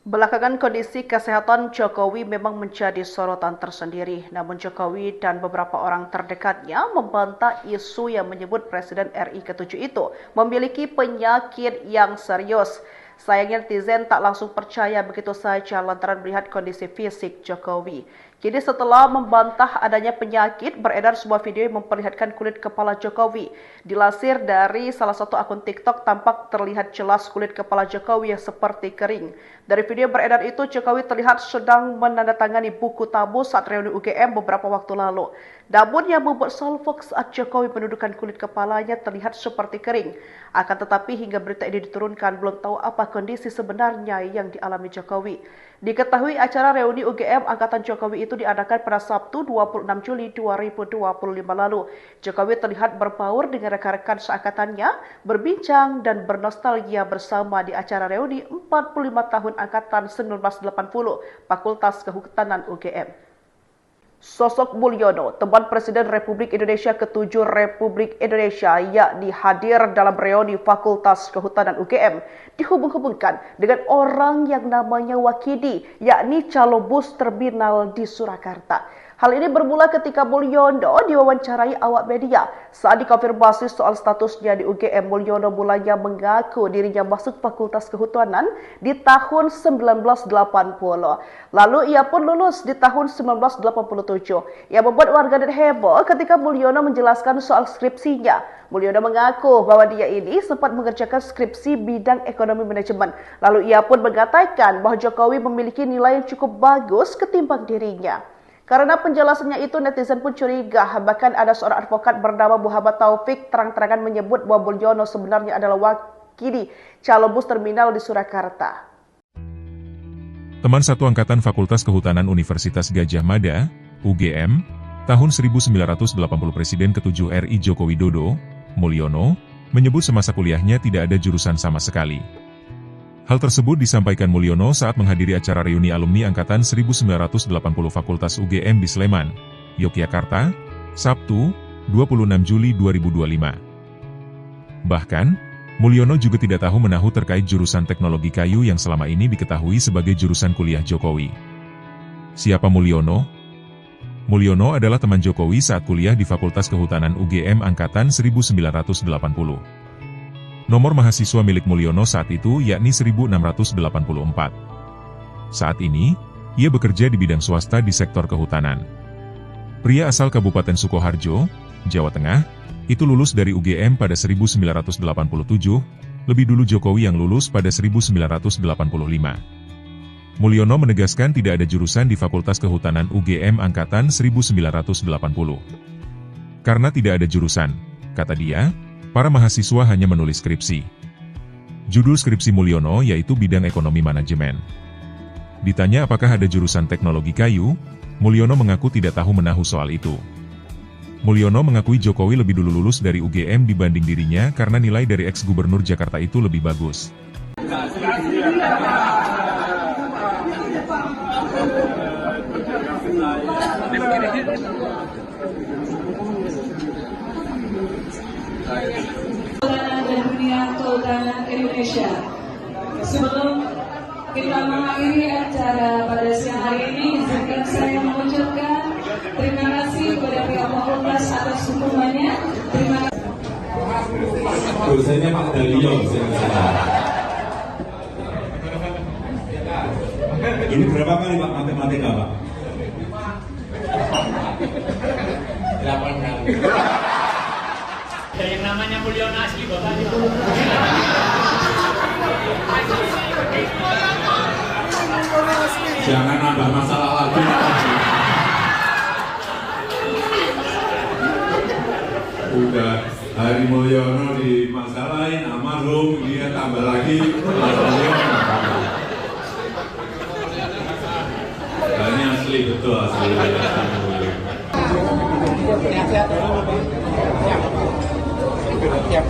Belakangan kondisi kesehatan Jokowi memang menjadi sorotan tersendiri. Namun Jokowi dan beberapa orang terdekatnya membantah isu yang menyebut Presiden RI ke-7 itu memiliki penyakit yang serius. Sayangnya netizen tak langsung percaya begitu saja lantaran melihat kondisi fisik Jokowi. Kini setelah membantah adanya penyakit, beredar sebuah video yang memperlihatkan kulit kepala Jokowi. Dilansir dari salah satu akun TikTok, tampak terlihat jelas kulit kepala Jokowi yang seperti kering. Dari video beredar itu, Jokowi terlihat sedang menandatangani buku tamu saat reuni UGM beberapa waktu lalu. Namun yang membuat salfok saat Jokowi menundukkan kulit kepalanya terlihat seperti kering. Akan tetapi hingga berita ini diturunkan, belum tahu apa kondisi sebenarnya yang dialami Jokowi. Diketahui acara reuni UGM Angkatan Jokowi itu diadakan pada Sabtu 26 Juli 2025 lalu. Jokowi terlihat berbaur dengan rekan-rekan seangkatannya, berbincang dan bernostalgia bersama di acara reuni 45 tahun Angkatan 1980 Fakultas Kehutanan UGM. Sosok Mulyono, teman Presiden Republik Indonesia ke-7 Republik Indonesia, yakni hadir dalam reuni Fakultas Kehutanan UGM, dihubung-hubungkan dengan orang yang namanya Wakidi, yakni calo bus terminal di Surakarta. Hal ini bermula ketika Mulyono diwawancarai awak media. Saat dikonfirmasi soal statusnya di UGM, Mulyono mulanya mengaku dirinya masuk Fakultas Kehutanan di tahun 1980. Lalu ia pun lulus di tahun 1987. Yang membuat warganet heboh ketika Mulyono menjelaskan soal skripsinya. Mulyono mengaku bahwa dia ini sempat mengerjakan skripsi bidang ekonomi manajemen. Lalu ia pun mengatakan bahwa Jokowi memiliki nilai yang cukup bagus ketimbang dirinya. Karena penjelasannya itu, netizen pun curiga. Bahkan ada seorang advokat bernama Muhammad Taufik terang-terangan menyebut bahwa Mulyono sebenarnya adalah Wakidi, calo bus terminal di Surakarta. Teman satu angkatan Fakultas Kehutanan Universitas Gadjah Mada, UGM, tahun 1980 Presiden ke-7 RI Joko Widodo, Mulyono, menyebut semasa kuliahnya tidak ada jurusan sama sekali. Hal tersebut disampaikan Mulyono saat menghadiri acara reuni alumni Angkatan 1980 Fakultas UGM di Sleman, Yogyakarta, Sabtu, 26 Juli 2025. Bahkan, Mulyono juga tidak tahu menahu terkait jurusan teknologi kayu yang selama ini diketahui sebagai jurusan kuliah Jokowi. Siapa Mulyono? Mulyono adalah teman Jokowi saat kuliah di Fakultas Kehutanan UGM Angkatan 1980. Nomor mahasiswa milik Mulyono saat itu yakni 1684. Saat ini, ia bekerja di bidang swasta di sektor kehutanan. Pria asal Kabupaten Sukoharjo, Jawa Tengah, itu lulus dari UGM pada 1987, lebih dulu Jokowi yang lulus pada 1985. Mulyono menegaskan tidak ada jurusan di Fakultas Kehutanan UGM Angkatan 1980. Karena tidak ada jurusan, kata dia, para mahasiswa hanya menulis skripsi. Judul skripsi Mulyono yaitu bidang ekonomi manajemen. Ditanya apakah ada jurusan teknologi kayu, Mulyono mengaku tidak tahu menahu soal itu. Mulyono mengakui Jokowi lebih dulu lulus dari UGM dibanding dirinya karena nilai dari ex-gubernur Jakarta itu lebih bagus. Dan dunia kehutanan Indonesia. Sebelum kita mengakhiri acara pada siang hari ini, izinkan saya mengucapkan terima kasih kepada pihak fakultas atas dukungannya. Terima kasih. Dosennya Pak Dalio, ini berapa kali Pak matematika Pak? 8 kali. Yang namanya Mulyono asli Bapak. Jangan nambah masalah lagi. Udah Hari Mulyono dimasalahin, almarhum, dia tambah lagi. Ini asli betul asli. Siap.